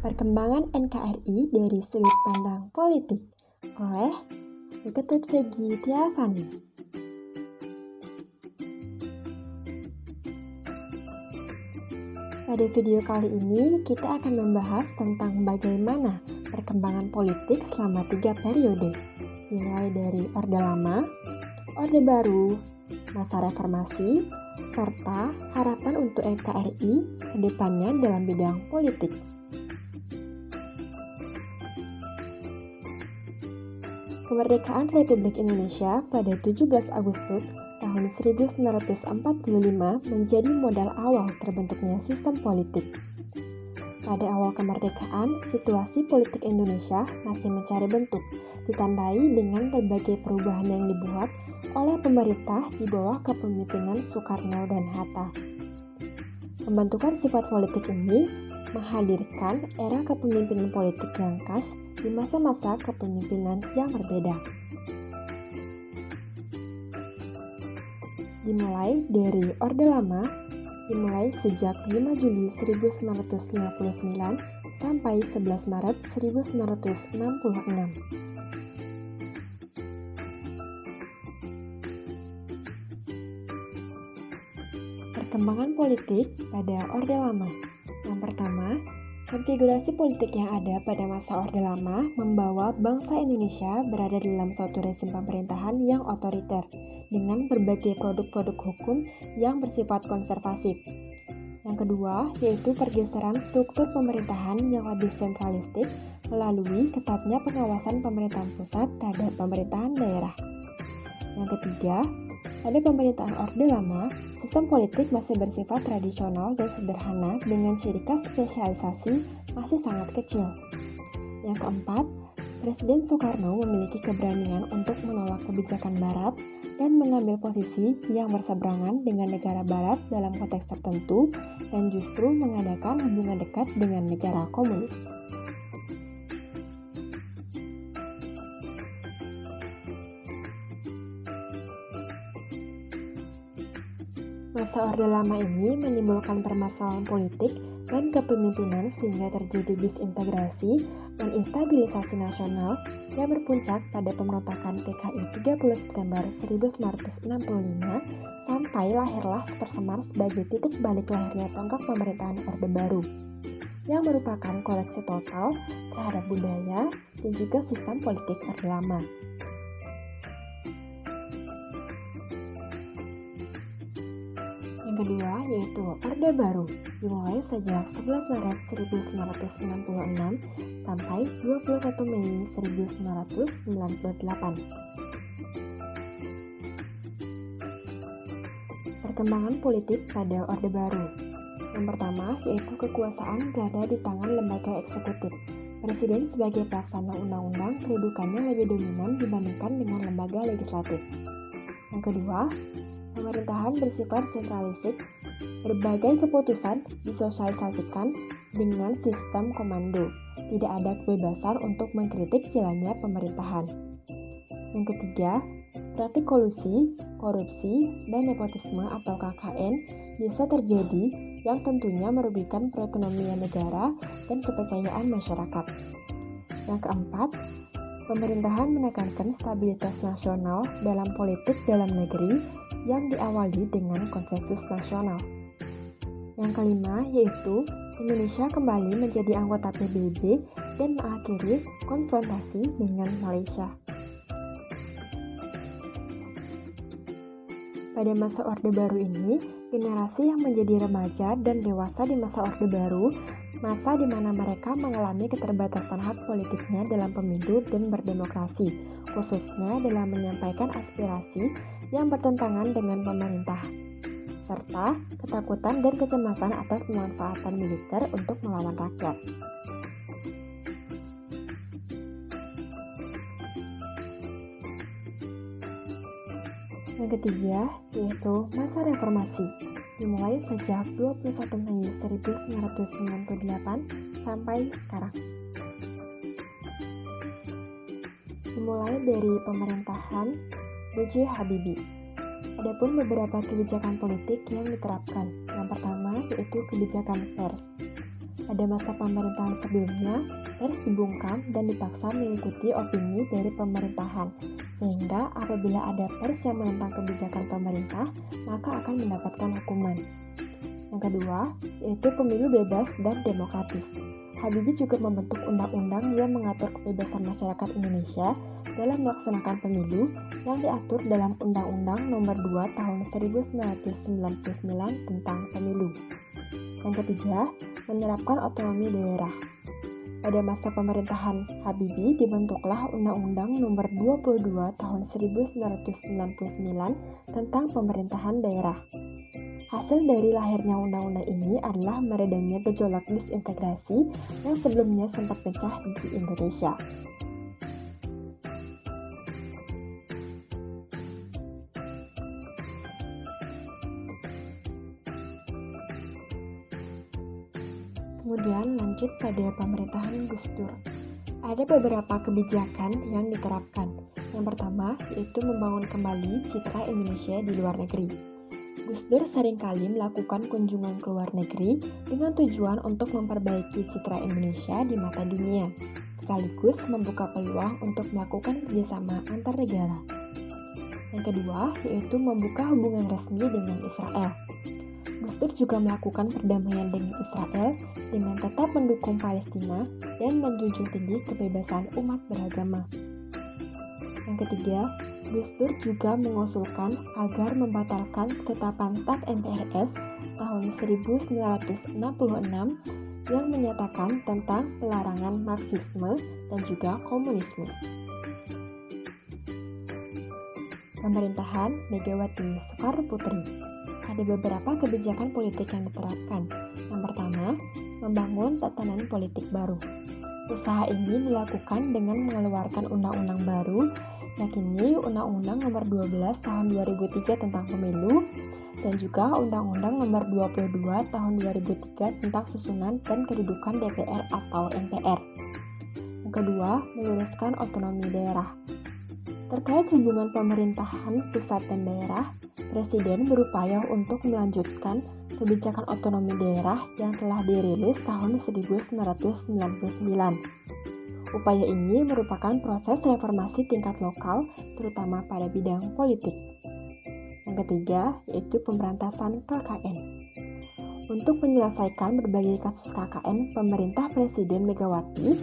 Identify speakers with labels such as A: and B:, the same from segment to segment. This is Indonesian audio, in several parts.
A: Perkembangan NKRI dari sudut pandang politik oleh Ketut Vegi Tiasani. Pada video kali ini kita akan membahas tentang bagaimana perkembangan politik selama 3 periode, mulai dari Orde Lama, Orde Baru, masa reformasi, serta harapan untuk NKRI ke depannya dalam bidang politik. Kemerdekaan Republik Indonesia pada 17 Agustus tahun 1945 menjadi modal awal terbentuknya sistem politik. Pada awal kemerdekaan, situasi politik Indonesia masih mencari bentuk, ditandai dengan berbagai perubahan yang dibuat oleh pemerintah di bawah kepemimpinan Soekarno dan Hatta. Pembentukan sifat politik ini menghadirkan era kepemimpinan politik yang khas di masa-masa kepemimpinan yang berbeda. Dimulai dari Orde Lama, dimulai sejak 5 Juli 1959 sampai 11 Maret 1966. Perkembangan politik pada Orde Lama. Yang pertama, konfigurasi politik yang ada pada masa Orde Lama membawa bangsa Indonesia berada dalam suatu rezim pemerintahan yang otoriter dengan berbagai produk-produk hukum yang bersifat konservatif. Yang kedua, yaitu pergeseran struktur pemerintahan yang lebih sentralistik melalui ketatnya pengawasan pemerintahan pusat terhadap pemerintahan daerah. Yang ketiga, pada pemerintahan Orde Lama, sistem politik masih bersifat tradisional dan sederhana dengan ciri khas spesialisasi masih sangat kecil. Yang keempat, Presiden Soekarno memiliki keberanian untuk menolak kebijakan Barat dan mengambil posisi yang berseberangan dengan negara Barat dalam konteks tertentu dan justru mengadakan hubungan dekat dengan negara komunis. Masa Orde Lama ini menimbulkan permasalahan politik dan kepemimpinan sehingga terjadi disintegrasi dan instabilisasi nasional yang berpuncak pada pemberontakan PKI 30 September 1965 sampai lahirlah Supersemar sebagai titik balik lahirnya tonggak pemerintahan Orde Baru yang merupakan koleksi total terhadap budaya dan juga sistem politik Orde Lama. Yang kedua yaitu Orde Baru, dimulai sejak 11 Maret 1966 sampai 21 Mei 1998. Perkembangan politik pada Orde Baru. Yang pertama yaitu kekuasaan berada di tangan lembaga eksekutif. Presiden sebagai pelaksana undang-undang kedudukannya lebih dominan dibandingkan dengan lembaga legislatif. Yang kedua, pemerintahan bersifat sentralistik, berbagai keputusan disosialisasikan dengan sistem komando. Tidak ada kebebasan untuk mengkritik jalannya pemerintahan. Yang ketiga, praktik kolusi, korupsi, dan nepotisme atau KKN bisa terjadi yang tentunya merugikan perekonomian negara dan kepercayaan masyarakat. Yang keempat, pemerintahan menekankan stabilitas nasional dalam politik dalam negeri yang diawali dengan konsensus nasional. Yang kelima yaitu Indonesia kembali menjadi anggota PBB dan mengakhiri konfrontasi dengan Malaysia. Pada masa Orde Baru ini, generasi yang menjadi remaja dan dewasa di masa Orde Baru, masa di mana mereka mengalami keterbatasan hak politiknya dalam pemilu dan berdemokrasi, khususnya dalam menyampaikan aspirasi yang bertentangan dengan pemerintah, serta ketakutan dan kecemasan atas pemanfaatan militer untuk melawan rakyat. Yang ketiga, yaitu masa reformasi, dimulai sejak 21 Mei 1998 sampai sekarang. Dimulai dari pemerintahan B.J. Habibie. Adapun beberapa kebijakan politik yang diterapkan. Yang pertama yaitu kebijakan pers. Pada masa pemerintahan sebelumnya, pers dibungkam dan dipaksa mengikuti opini dari pemerintahan, sehingga apabila ada pers yang menentang kebijakan pemerintah, maka akan mendapatkan hukuman. Yang kedua, yaitu pemilu bebas dan demokratis. Habibie juga membentuk undang-undang yang mengatur kebebasan masyarakat Indonesia dalam melaksanakan pemilu yang diatur dalam Undang-Undang Nomor 2 Tahun 1999 tentang Pemilu. Yang ketiga, menerapkan otonomi daerah. Pada masa pemerintahan Habibie dibentuklah Undang-Undang Nomor 22 Tahun 1999 tentang pemerintahan daerah. Hasil dari lahirnya undang-undang ini adalah meredamnya gejolak disintegrasi yang sebelumnya sempat pecah di Indonesia. Kemudian lanjut pada pemerintahan Gus Dur. Ada beberapa kebijakan yang diterapkan. Yang pertama yaitu membangun kembali citra Indonesia di luar negeri. Gus Dur seringkali melakukan kunjungan ke luar negeri dengan tujuan untuk memperbaiki citra Indonesia di mata dunia, sekaligus membuka peluang untuk melakukan kerjasama antar negara. Yang kedua yaitu membuka hubungan resmi dengan Israel. Gus Dur juga melakukan perdamaian dengan Israel dengan tetap mendukung Palestina dan menjunjung tinggi kebebasan umat beragama. Yang ketiga, Gus Dur juga mengusulkan agar membatalkan ketetapan TAP MPRS tahun 1966 yang menyatakan tentang pelarangan Marxisme dan juga komunisme. Pemerintahan Megawati Soekarnoputri. Ada beberapa kebijakan politik yang diterapkan. Yang pertama, membangun tatanan politik baru. Usaha ini dilakukan dengan mengeluarkan undang-undang baru, yakni Undang-Undang Nomor 12 Tahun 2003 tentang Pemilu dan juga Undang-Undang Nomor 22 Tahun 2003 tentang Susunan dan Kedudukan DPR atau MPR. Yang kedua, meluruskan otonomi daerah. Terkait hubungan pemerintahan pusat dan daerah, Presiden berupaya untuk melanjutkan kebijakan otonomi daerah yang telah dirilis tahun 1999. Upaya ini merupakan proses reformasi tingkat lokal, terutama pada bidang politik. Yang ketiga, yaitu pemberantasan KKN. Untuk menyelesaikan berbagai kasus KKN, pemerintah Presiden Megawati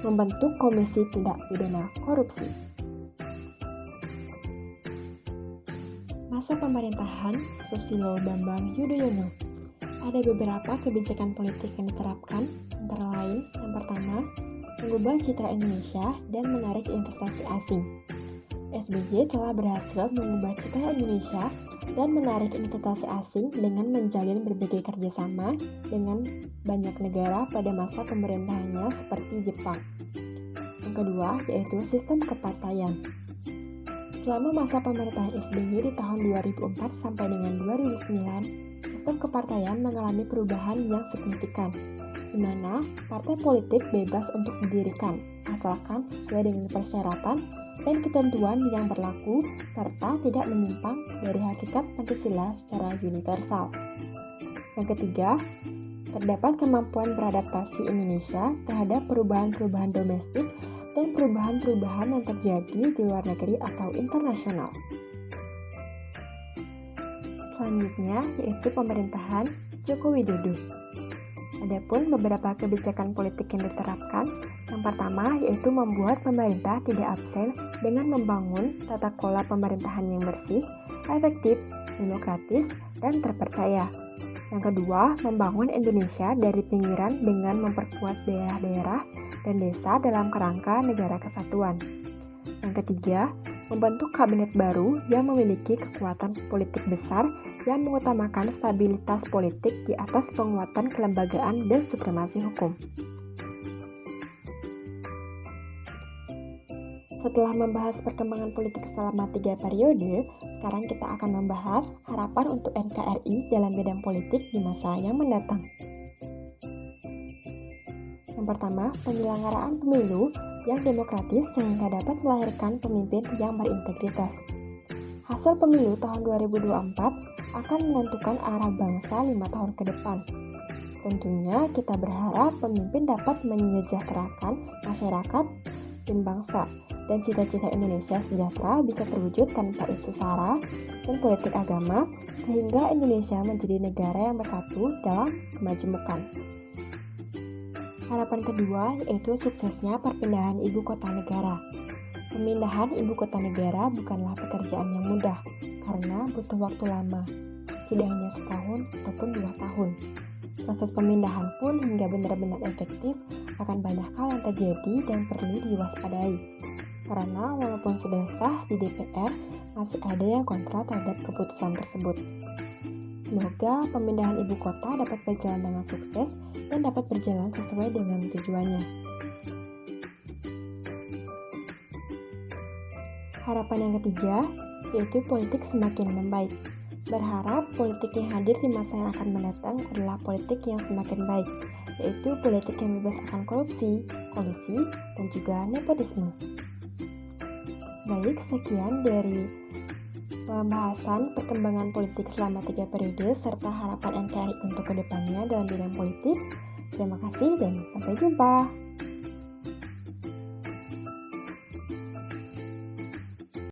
A: membentuk Komisi Tindak Pidana Korupsi. Masa pemerintahan Susilo Bambang Yudhoyono. Ada beberapa kebijakan politik yang diterapkan, antara lain yang pertama, mengubah citra Indonesia dan menarik investasi asing. SBY telah berhasil mengubah citra Indonesia dan menarik investasi asing dengan menjalin berbagai kerjasama dengan banyak negara pada masa pemerintahannya seperti Jepang. Yang kedua, yaitu sistem kepartaian. Selama masa pemerintahan SBY di tahun 2004 sampai dengan 2009, sistem kepartaian mengalami perubahan yang signifikan, di mana partai politik bebas untuk didirikan, asalkan sesuai dengan persyaratan dan ketentuan yang berlaku, serta tidak menyimpang dari hakikat Pancasila secara universal. Yang ketiga, terdapat kemampuan beradaptasi Indonesia terhadap perubahan-perubahan domestik dan perubahan-perubahan yang terjadi di luar negeri atau internasional. Selanjutnya yaitu pemerintahan Joko Widodo. Adapun beberapa kebijakan politik yang diterapkan, yang pertama yaitu membuat pemerintah tidak absen dengan membangun tata kelola pemerintahan yang bersih, efektif, demokratis, dan terpercaya. Yang kedua, membangun Indonesia dari pinggiran dengan memperkuat daerah-daerah dan desa dalam kerangka negara kesatuan. Yang ketiga, membentuk kabinet baru yang memiliki kekuatan politik besar yang mengutamakan stabilitas politik di atas penguatan kelembagaan dan supremasi hukum. Setelah membahas perkembangan politik selama 3 periode, sekarang kita akan membahas harapan untuk NKRI dalam bidang politik di masa yang mendatang. Yang pertama, penyelenggaraan pemilu yang demokratis sehingga dapat melahirkan pemimpin yang berintegritas. Hasil pemilu tahun 2024 akan menentukan arah bangsa 5 tahun ke depan. Tentunya kita berharap pemimpin dapat menyejahterakan masyarakat dan bangsa, dan cita-cita Indonesia sejahtera bisa terwujud tanpa isu sara dan politik agama, sehingga Indonesia menjadi negara yang bersatu dalam kemajemukan. Harapan kedua yaitu suksesnya perpindahan ibu kota negara. Pemindahan ibu kota negara bukanlah pekerjaan yang mudah, karena butuh waktu lama, tidak hanya setahun ataupun 2 tahun. Proses pemindahan pun hingga benar-benar efektif akan banyak hal yang terjadi dan perlu diwaspadai. Karena walaupun sudah sah di DPR, masih ada yang kontra terhadap keputusan tersebut. Semoga pemindahan ibu kota dapat berjalan dengan sukses dan dapat berjalan sesuai dengan tujuannya. Harapan yang ketiga, yaitu politik semakin membaik. Berharap politik yang hadir di masa yang akan mendatang adalah politik yang semakin baik, yaitu politik yang bebas akan korupsi, kolusi, dan juga nepotisme. Baik, sekian dari pembahasan perkembangan politik selama 3 periode serta harapan NKRI untuk kedepannya dalam bidang politik. Terima kasih dan sampai jumpa.